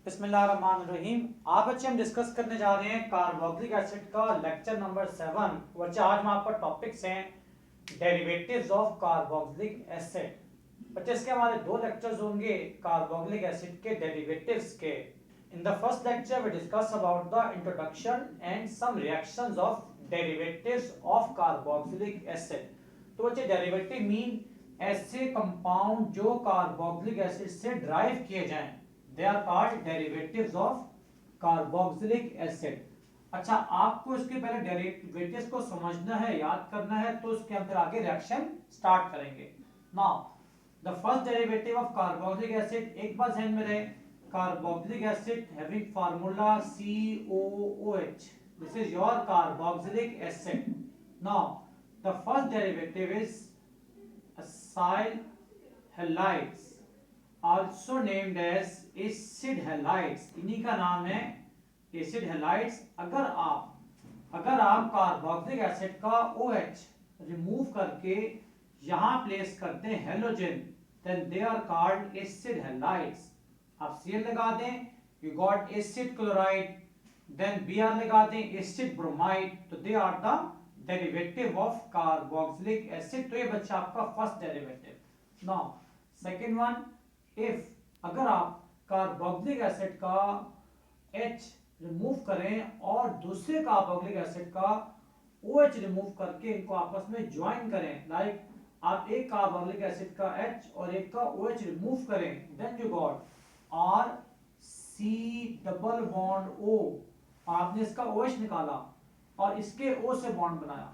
बिस्मिल्लाहिर्रहमानिर्रहीम। आप बच्चे हम डिस्कस करने जा रहे हैं कार्बोक्सिलिक एसिड का लेक्चर नंबर 7। बच्चे आज हम आपका टॉपिक्स हैं डेरिवेटिव्स ऑफ कार्बोक्सिलिक एसिड। बच्चे इसके हमारे दो लेक्चर्स होंगे कार्बोक्सिलिक एसिड के डेरिवेटिव्स के। In the first lecture we discuss about the introduction and some reactions of derivatives of carboxylic acid. तो बच्चे डेरिवेटिव मीन ऐसे कंपाउंड जो कार्बोक्सिलिक एसिड से ड्राइव किए जाएं, they are called derivatives of carboxylic acid। अच्छा, आपको इसके पहले डेरिवेटिव्स को समझना है, याद करना है, तो उसके हम फिर आगे रिएक्शन स्टार्ट करेंगे। Now the first derivative of carboxylic acid, एक बार ध्यान में रहे, carboxylic acid having formula COOH, this is your carboxylic acid. Now the first derivative is acyl halides, also named as acid halides. इन्हीं का नाम है एसिड हैलाइड्स। अगर आप कार्बोक्सिलिक एसिड का OH रिमूव करके यहां प्लेस करते हैं halogen, then they are called acid halides. आप Cl लगा दें, you got acid chloride, then Br लगा दें एसिड ब्रोमाइड, तो they are the derivative of carboxylic acid. तो ये बच्चा आपका first derivative. Now second one, if अगर आप कार्बोक्सिलिक एसिड का H रिमूव करें और दूसरे कार्बोक्सिलिक एसिड का OH रिमूव करके इनको आपस में ज्वाइन करें, लाइक आप एक कार्बोक्सिलिक एसिड का H और एक का OH रिमूव करें, then you got RC double bond O। आपने इसका OH निकाला और इसके O से बॉन्ड बनाया,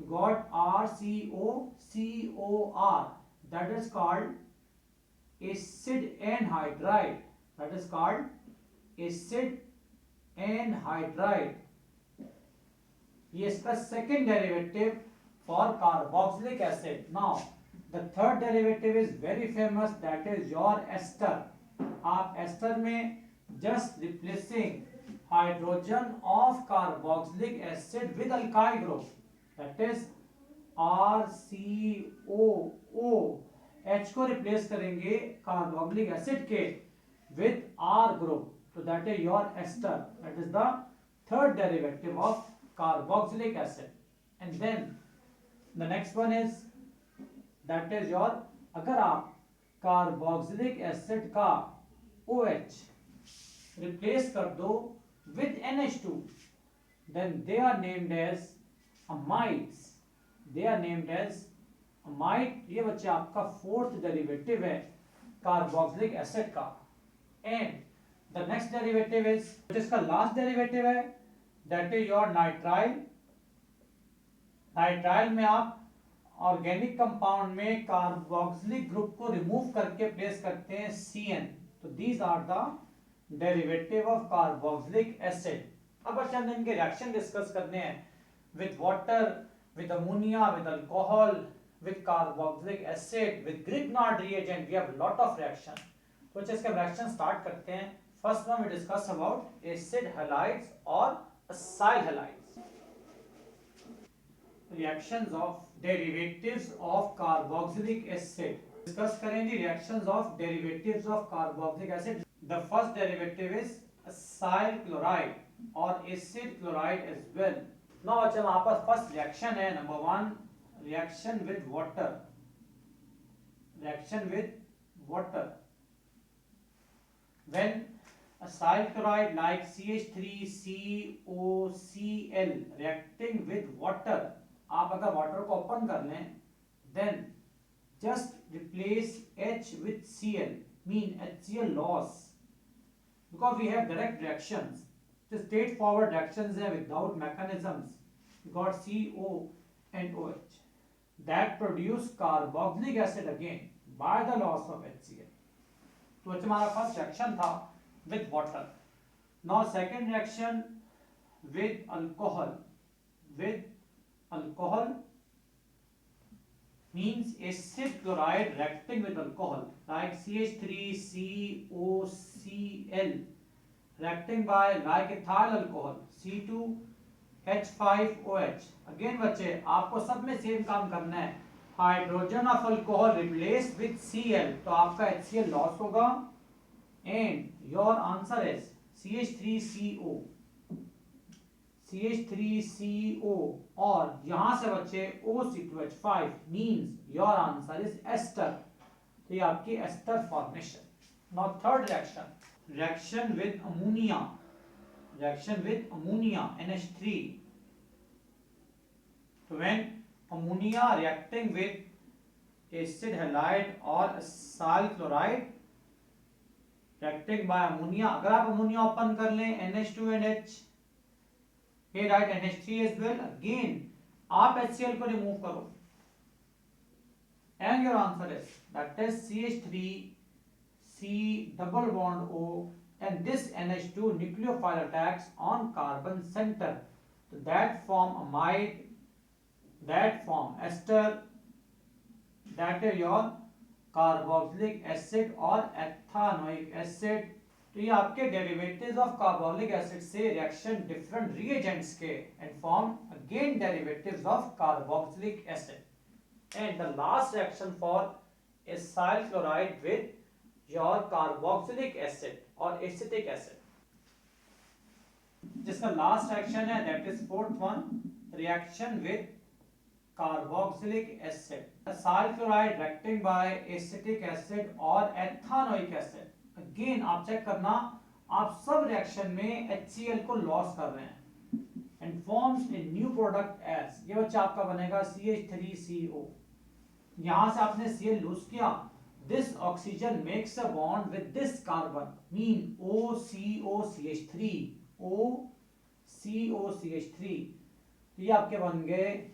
you got RCOCOR, that is called acid anhydride, that is called acid anhydride। ये इसका second derivative for carboxylic acid. Now the third derivative is very famous, that is your ester. आप ester में just replacing hydrogen of carboxylic acid with alkyl group, that is RCOO। H को replace करेंगे carboxylic acid के with R group, तो that is your ester, that is the third derivative of carboxylic acid. And then the next one is that is your, अगर आप carboxylic acid का OH replace कर दो with NH2, then they are named as amides, they are named as amide. ये बच्चे आपका fourth derivative है carboxylic acid का। And the next derivative is, जिसका लास्ट डेरिवेटिव है, that is your nitrile. Nitrile में आप ऑर्गेनिक कंपाउंड में कार्बोक्सिलिक ग्रुप को रिमूव करके प्लेस करते हैं CN, तो these are the derivative of carboxylic acid. अब बच्चे हमने इनके रिएक्शन डिस्कस करने हैं with water, with ammonia, with alcohol, with carboxylic acid, with Grignard reagent, we have a lot of reaction। तो इसका reaction start करते हैं। First one we discuss about acid halides or acyl halides। Reactions of derivatives of carboxylic acid। Discuss करेंगे reactions of derivatives of carboxylic acid। The first derivative is acyl chloride or acid chloride as well। Now अच्छा हमारे पास first reaction है, number one, reaction with water, reaction with water, when acyl chloride like CH3COCl reacting with water, आप अगर water को open कर लें, then just replace H with Cl, mean HCl loss, because we have direct reactions, just straightforward reactions है without mechanisms, we got CO and OH that produce carboxylic acid again by the loss of HCl। तो हमारा first reaction था with water। now second reaction with alcohol, with alcohol means acid chloride reacting with alcohol like CH3COCl reacting by like ethyl alcohol C2H5OH। Again बच्चे आपको सब में same काम करना है, hydrogen of alcohol replace with Cl, तो आपका HCl loss होगा and your answer is CH3CO, CH3CO, और यहां से बचे OC2H5 means your answer is ester, तो ये आपकी ester formation. Now third reaction, reaction with ammonia, reaction with ammonia NH3. So when ammonia reacting with acid halide or acyl chloride, reacting by ammonia, अगर आप ammonia open कर लें NH2 and H, here write NH3 as well, again आप HCl को remove करो and your answer is that is CH3 C double bond O and this NH2 nucleophile attacks on carbon center, so that form amide, that form ester, that is your carboxylic acid और ethanoic acid. तो ये आपके derivatives of carboxylic acid से reaction different reagents के and form again derivatives of carboxylic acid. And the last reaction for acyl chloride with your carboxylic acid और acetic acid, जिसका last reaction है that is fourth one, reaction with carboxylic acid, acyl chloride reacting by acetic acid और ethanoic acid. Again आप check करना, आप सब reaction में HCl को लॉस कर रहे हैं and forms a new product as, ये बच्चा आपका बनेगा CH3CO. यहां से आपने Cl लूज किया, this oxygen makes a bond with this carbon mean OCOCH3, OCOCH3. तो ये आपके बन गए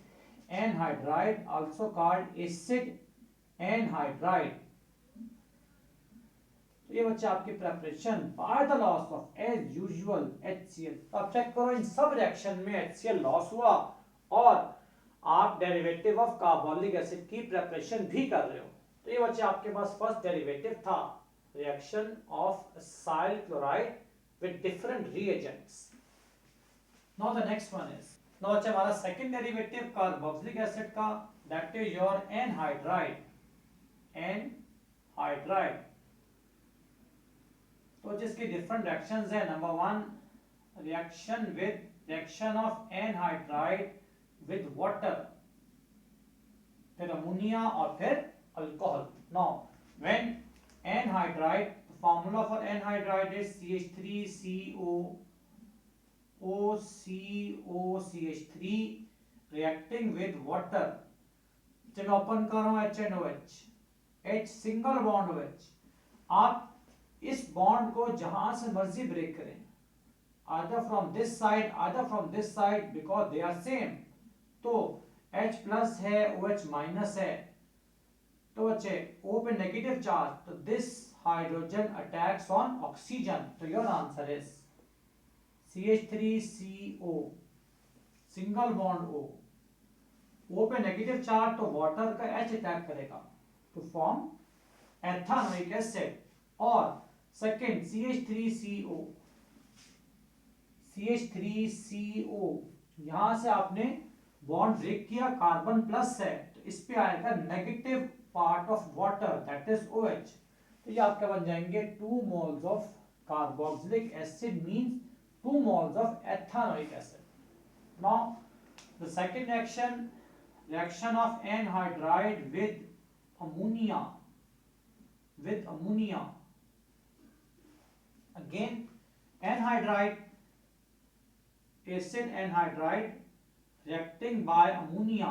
anhydride, also called acid anhydride. तो ये बच्चा आपकी preparation by the loss of as usual HCl. तो आप चेक करो इन सब रिएक्शन में HCl लॉस हुआ और आप डेरिवेटिव ऑफ कार्बोक्सिलिक एसिड की प्रिपरेशन भी कर रहे हो. तो ये बच्चे आपके पास फर्स्ट डेरिवेटिव था, reaction of acyl chloride with different reagents. Now the next one is, now बच्चे हमारा सेकंड डेरिवेटिव कार्बोक्सिलिक एसिड का, that is your anhydride, anhydride. तो जिसकी डिफरेंट रिएक्शंस है, number one reaction of anhydride with water, फिर ammonia और फिर alcohol. Now when anhydride, the formula for anhydride is CH3CO, OCOCH3 reacting with water. जब मैं open कर रहा हूं HNOH, H single bond OH. आप इस बॉन्ड को जहां से मर्जी ब्रेक करें, either from this side, either from this side, because they are same. तो H प्लस है, OH माइनस है, तो बच्चे O पे नेगेटिव चार्ज, तो this hydrogen attacks on oxygen. तो your answer is CH3CO, single bond O, O पे negative charge, तो वाटर का H अटैक करेगा टू फॉर्म एथानोइक एसिड. और सेकेंड CH3CO, CH3CO, यहां से आपने बॉन्ड ब्रेक किया, कार्बन प्लस है, तो इस पे आएगा negative part of water that is OH. तो ये आपके बन जाएंगे 2 moles of carboxylic acid means 2 moles of ethanoic acid. Now the second reaction of anhydride with ammonia, again anhydride, acid anhydride reacting by ammonia,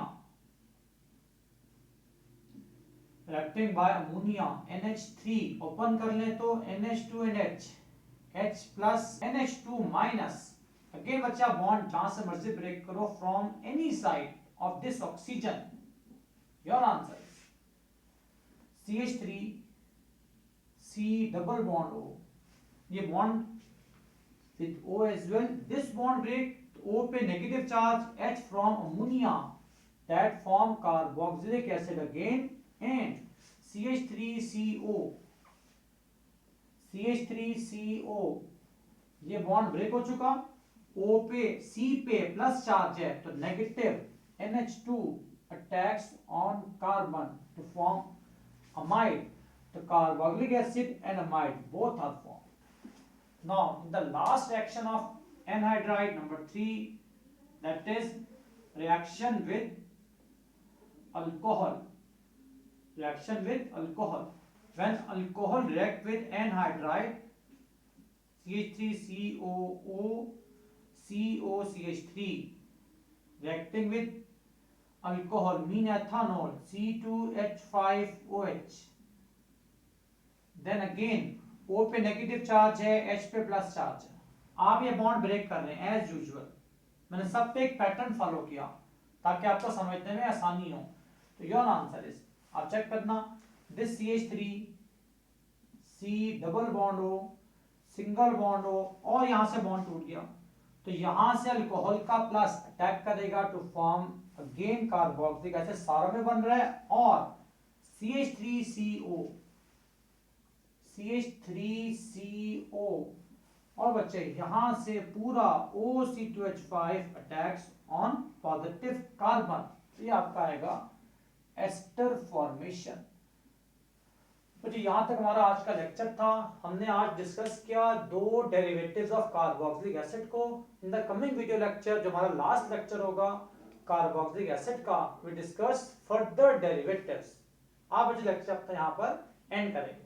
NH3 open कर ले तो NH2 and H plus NH2 minus. अगेन बच्चा bond जहां से मर्जी break करो from any side of this oxygen. Your answer CH3 C double bond O. ये bond with O as well, this bond break, O पे negative charge, H from ammonia, that form carboxylic acid again, and CH3CO, ये bond break हो चुका, O पे C पे plus charge है, तो negative NH2 attacks on carbon to form amide. the carboxylic acid and amide both are formed. Now in the last reaction of anhydride number 3, that is reaction with alcohol. Reaction with alcohol. When alcohol react with anhydride CH3COO COCH3 reacting with alcohol mean ethanol C2H5OH, then again O पे negative charge है, H पे plus charge है, आप ये bond break कर रहे हैं as usual. मैंने सब पे एक पैटर्न फॉलो किया ताकि आपको समझने में आसानी हो। तो योर आंसर इज, आप चेक करना, this CH3 C double bond हो, सिंगल बॉन्ड हो और यहां से बॉन्ड टूट गया, तो यहां से अल्कोहल का प्लस अटैक करेगा to form again carboxylic acid, सारों में बन रहा है, और CH3CO और बच्चे यहां से पूरा OC2H5 attacks on positive carbon, तो ये आपका आएगा एस्टर फॉर्मेशन। तो जी यहां तक हमारा आज का लेक्चर था। हमने आज डिस्कस किया दो डेरिवेटिव्स ऑफ कार्बोक्सिलिक एसिड को। In the coming video lecture, जो हमारा लास्ट लेक्चर होगा कार्बोक्सिलिक एसिड का, वी डिस्कस फर्दर डेरिवेटिव्स। आप आज लेक्चर अपना यहां पर एंड करेंगे।